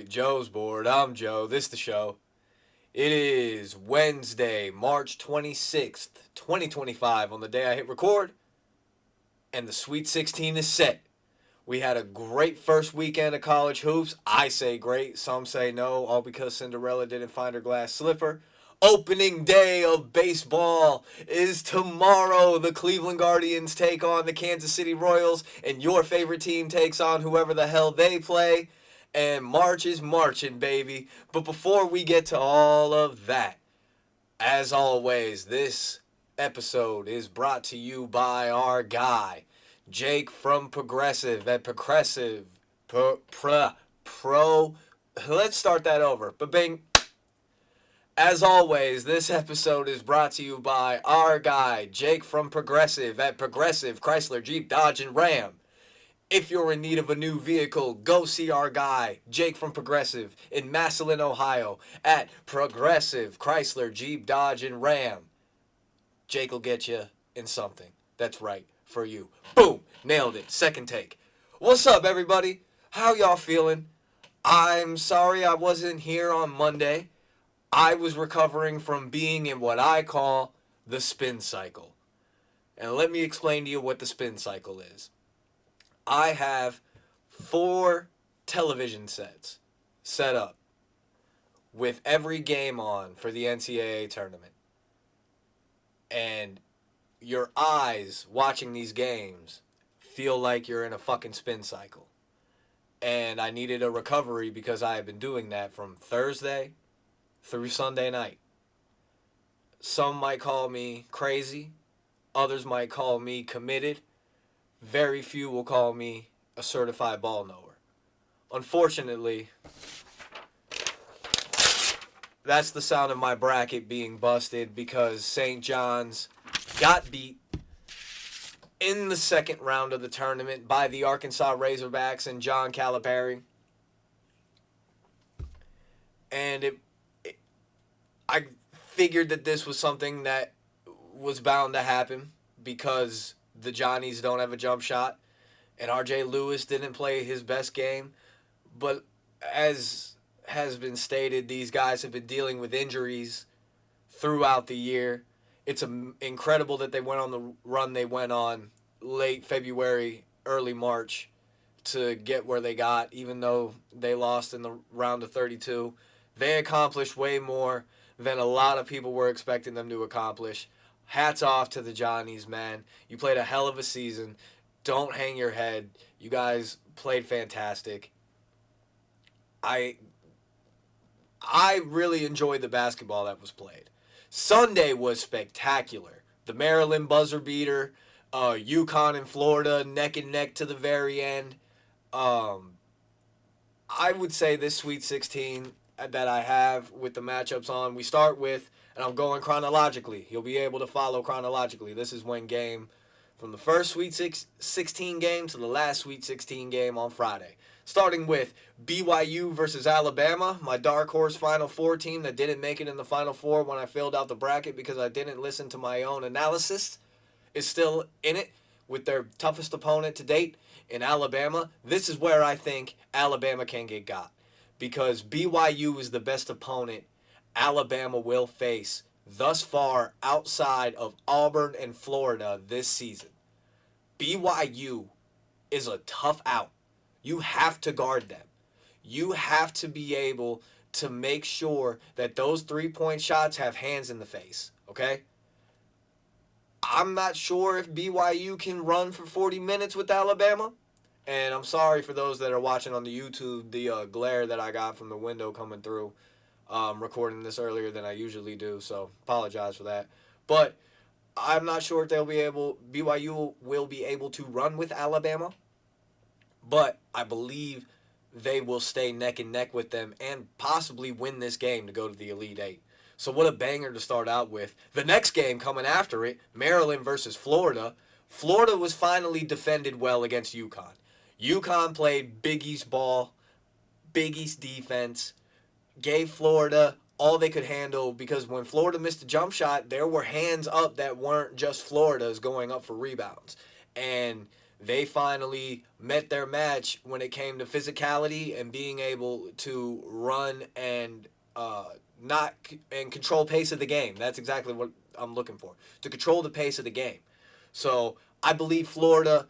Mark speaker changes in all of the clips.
Speaker 1: right, Joe's bored. I'm Joe. This the show. It is Wednesday, March 26th, 2025, on the day I hit record, and the Sweet 16 is set. We had a great first weekend of college hoops. I say great, some say no, all because Cinderella didn't find her glass slipper. Opening day of baseball is tomorrow. The Cleveland Guardians take on the Kansas City Royals, and your favorite team takes on whoever the hell they play. And March is marching, baby. But before we get to all of that, as always, this episode is brought to you by our guy, Jake from Progressive at Progressive Pro. Let's start that over. But bing. As always, this episode is brought to you by our guy, Jake from Progressive at Progressive Chrysler Jeep Dodge and Ram. If you're in need of a new vehicle, go see our guy, Jake from Progressive, in Massillon, Ohio, at Progressive Chrysler Jeep Dodge and Ram. Jake will get you in something that's right for you. Boom! Nailed it. Second take. What's up, everybody? How y'all feeling? I'm sorry I wasn't here on Monday. I was recovering from being in what I call the spin cycle. And let me explain to you what the spin cycle is. I have 4 television sets set up with every game on for the NCAAM tournament. And your eyes watching these games feel like you're in a fucking spin cycle. And I needed a recovery because I have been doing that from Thursday through Sunday night. Some might call me crazy. Others might call me committed. Very few will call me a certified ball knower. Unfortunately, that's the sound of my bracket being busted because St. John's got beat in the second round of the tournament by the Arkansas Razorbacks and John Calipari. And I figured that this was something that was bound to happen because the Johnnies don't have a jump shot, and R.J. Lewis didn't play his best game. But as has been stated, these guys have been dealing with injuries throughout the year. It's incredible that they went on the run they went on late February, early March to get where they got, even though they lost in the round of 32. They accomplished way more than a lot of people were expecting them to accomplish. Hats off to the Johnnies, man. You played a hell of a season. Don't hang your head. You guys played fantastic. I really enjoyed the basketball that was played. Sunday was spectacular. The Maryland buzzer beater, UConn and Florida neck and neck to the very end. I would say this Sweet 16 that I have with the matchups on, we start with, and I'm going chronologically. You'll be able to follow chronologically. This is when game from the first Sweet 16 game to the last Sweet 16 game on Friday. Starting with BYU versus Alabama, my dark horse Final Four team that didn't make it in the Final Four when I filled out the bracket because I didn't listen to my own analysis, is still in it with their toughest opponent to date in Alabama. This is where I think Alabama can get got, because BYU is the best opponent Alabama will face thus far outside of Auburn and Florida this season. BYU is a tough out. You have to guard them. You have to be able to make sure that those three-point shots have hands in the face, okay? I'm not sure if BYU can run for 40 minutes with Alabama. And I'm sorry for those that are watching on the YouTube, the glare that I got from the window coming through. Recording this earlier than I usually do, so apologize for that. But I'm not sure if BYU will be able to run with Alabama. But I believe they will stay neck and neck with them and possibly win this game to go to the Elite Eight. So what a banger to start out with. The next game coming after it, Maryland versus Florida. Florida was finally defended well against UConn. UConn played Big East ball, Big East defense, gave Florida all they could handle, because when Florida missed a jump shot, there were hands up that weren't just Florida's going up for rebounds. And They finally met their match when it came to physicality and being able to run and not and control pace of the game. That's exactly what I'm looking for, to control the pace of the game. So I believe Florida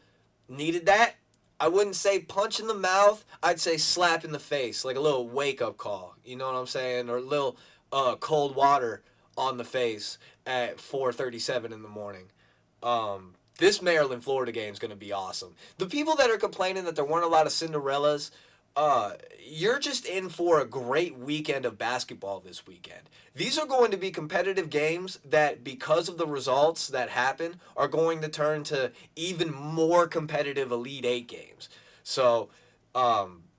Speaker 1: needed that. I wouldn't say punch in the mouth. I'd say slap in the face, like a little wake up call. You know what I'm saying? Or a little cold water on the face at 4:37 in the morning. This Maryland Florida game is going to be awesome. The people that are complaining that there weren't a lot of Cinderellas, you're just in for a great weekend of basketball this weekend. These are going to be competitive games that, because of the results that happen, are going to turn to even more competitive Elite Eight games. So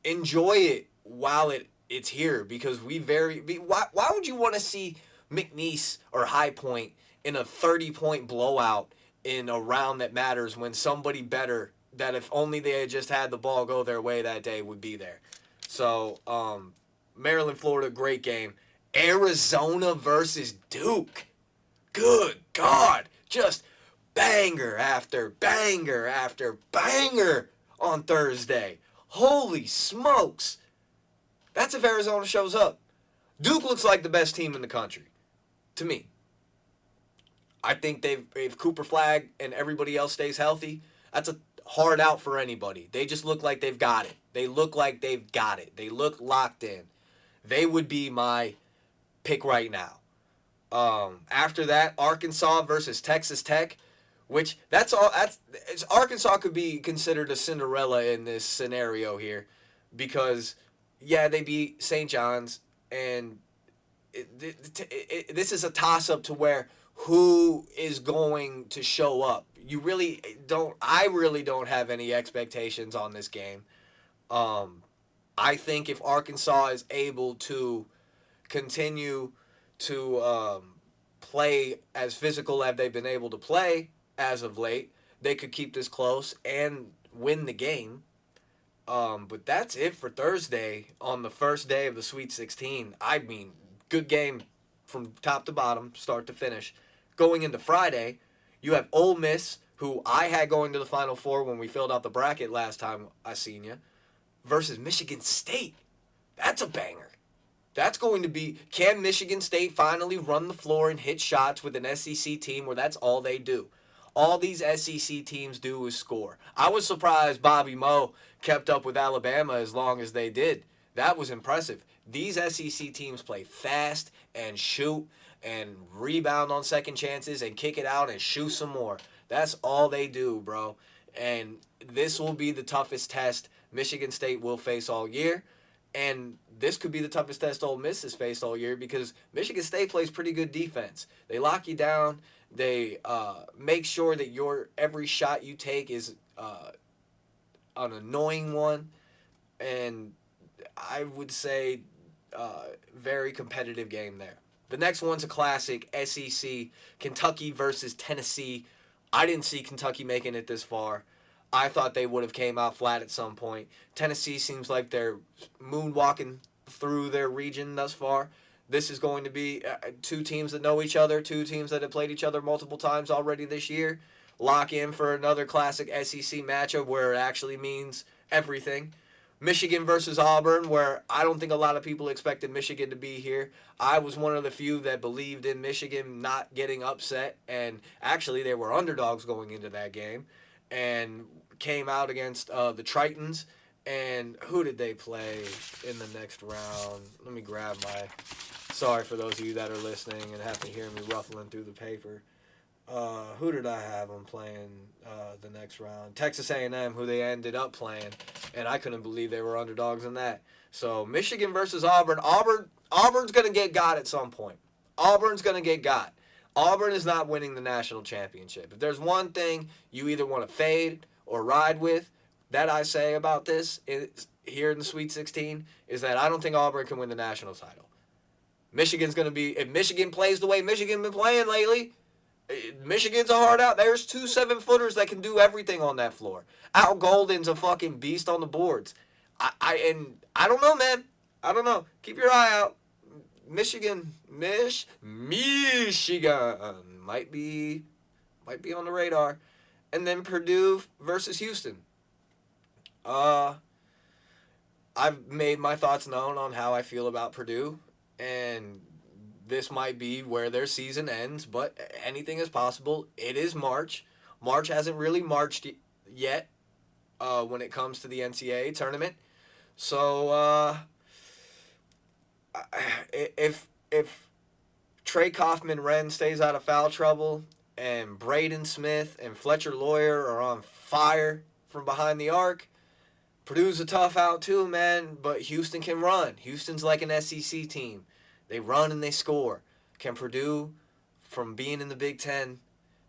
Speaker 1: enjoy it while it's here, because why would you want to see McNeese or High Point in a 30-point blowout in a round that matters, when somebody better, that if only they had just had the ball go their way that day, would be there? So Maryland Florida, great game. Arizona versus Duke, good God, just banger after banger after banger on Thursday. Holy smokes, that's if Arizona shows up. Duke looks like the best team in the country to me. I think if Cooper Flag and everybody else stays healthy, that's a hard out for anybody. They just look like they've got it. They look like they've got it. They look locked in. They would be my pick right now. After that, Arkansas versus Texas Tech, which Arkansas could be considered a Cinderella in this scenario here, because yeah, they beat St. John's, and this is a toss-up to where who is going to show up. I really don't have any expectations on this game. I think if Arkansas is able to continue to play as physical as they've been able to play as of late, they could keep this close and win the game. But that's it for Thursday on the first day of the Sweet 16. I mean, good game from top to bottom, start to finish. Going into Friday, you have Ole Miss, who I had going to the Final Four when we filled out the bracket last time I seen you, versus Michigan State. That's a banger. That's going to be, can Michigan State finally run the floor and hit shots with an SEC team where that's all they do? All these SEC teams do is score. I was surprised Bobby Moe kept up with Alabama as long as they did. That was impressive. These SEC teams play fast and shoot and rebound on second chances and kick it out and shoot some more. That's all they do, bro. And this will be the toughest test Michigan State will face all year. And this could be the toughest test Ole Miss has faced all year, because Michigan State plays pretty good defense. They lock you down. They make sure that every shot you take is an annoying one. And I would say very competitive game there. The next one's a classic, SEC, Kentucky versus Tennessee. I didn't see Kentucky making it this far. I thought they would have came out flat at some point. Tennessee seems like they're moonwalking through their region thus far. This is going to be two teams that know each other, two teams that have played each other multiple times already this year. Lock in for another classic SEC matchup where it actually means everything. Michigan versus Auburn, where I don't think a lot of people expected Michigan to be here. I was one of the few that believed in Michigan not getting upset, and actually they were underdogs going into that game, and came out against the Tritons. And who did they play in the next round? Let me grab my... Sorry for those of you that are listening and have to hear me ruffling through the paper. Who did I have them playing the next round? Texas A&M, who they ended up playing, and I couldn't believe they were underdogs in that. So Michigan versus Auburn. Auburn's going to get got at some point. Auburn's going to get got. Auburn is not winning the national championship. If there's one thing you either want to fade or ride with, that I say about this here in the Sweet 16, is that I don't think Auburn can win the national title. Michigan's going to be, if Michigan plays the way Michigan's been playing lately, Michigan's a hard out. There's 2 7-footers that can do everything on that floor. Al Golden's a fucking beast on the boards. I don't know, man. I don't know. Keep your eye out. Michigan might be on the radar. and then Purdue versus Houston. Uh, I've made my thoughts known on how I feel about Purdue, and this might be where their season ends, but anything is possible. It is March. March hasn't really marched yet when it comes to the NCAA tournament. So if Trey Kaufman-Wren stays out of foul trouble and Braden Smith and Fletcher Lawyer are on fire from behind the arc, Purdue's a tough out too, man, but Houston can run. Houston's like an SEC team. They run and they score. Can Purdue, from being in the Big Ten,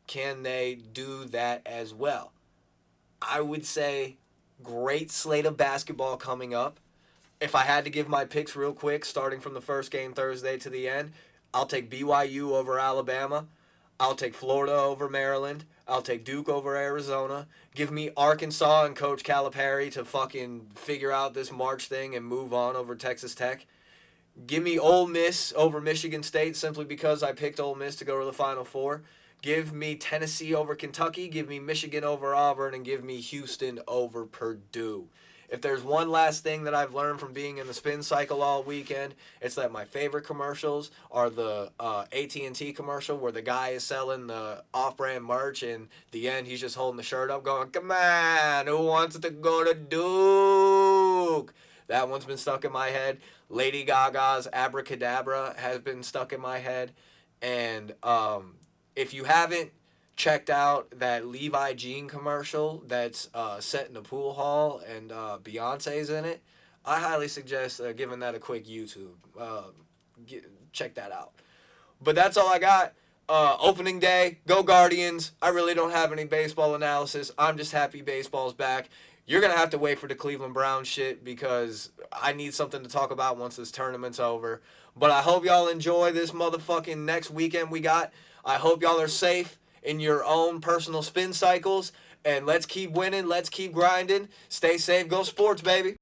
Speaker 1: can they do that as well? I would say great slate of basketball coming up. If I had to give my picks real quick, starting from the first game Thursday to the end, I'll take BYU over Alabama. I'll take Florida over Maryland. I'll take Duke over Arizona. Give me Arkansas and Coach Calipari to fucking figure out this March thing and move on over Texas Tech. Give me Ole Miss over Michigan State simply because I picked Ole Miss to go to the Final Four. Give me Tennessee over Kentucky. Give me Michigan over Auburn. And give me Houston over Purdue. If there's one last thing that I've learned from being in the spin cycle all weekend, it's that my favorite commercials are the AT&T commercial where the guy is selling the off-brand merch and the end he's just holding the shirt up going, come on, who wants to go to Duke? That one's been stuck in my head. Lady Gaga's Abracadabra has been stuck in my head. And if you haven't checked out that Levi Jean commercial that's set in a pool hall and Beyonce's in it, I highly suggest giving that a quick YouTube. Check that out. But that's all I got. Opening day, go Guardians. I really don't have any baseball analysis. I'm just happy baseball's back. You're going to have to wait for the Cleveland Browns shit because I need something to talk about once this tournament's over. But I hope y'all enjoy this motherfucking next weekend we got. I hope y'all are safe in your own personal spin cycles. And let's keep winning. Let's keep grinding. Stay safe. Go sports, baby.